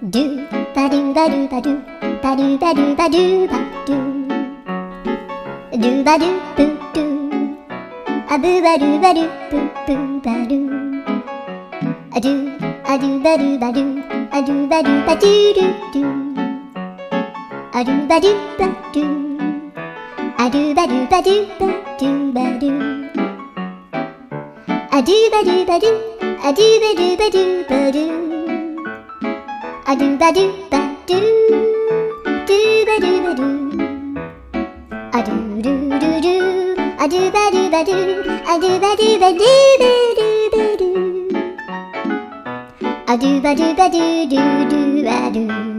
ドゥバドゥバドゥバドゥバドゥバドゥバドゥバドゥドゥバドゥブドゥアブバドゥバドゥブブバドゥアドゥアドゥバドゥバドゥアドゥバドゥバドゥドゥドゥアドゥバドゥバドゥアドゥバドゥバドゥバドゥバドゥアドゥバドゥバドゥアドゥバドゥバドゥバドゥアドゥバドゥバドゥドゥバドゥバドゥアドゥルルルアドゥバドゥバドゥアドゥバドゥバドゥバドゥバドゥアドゥバドゥバドゥドゥドゥアドゥ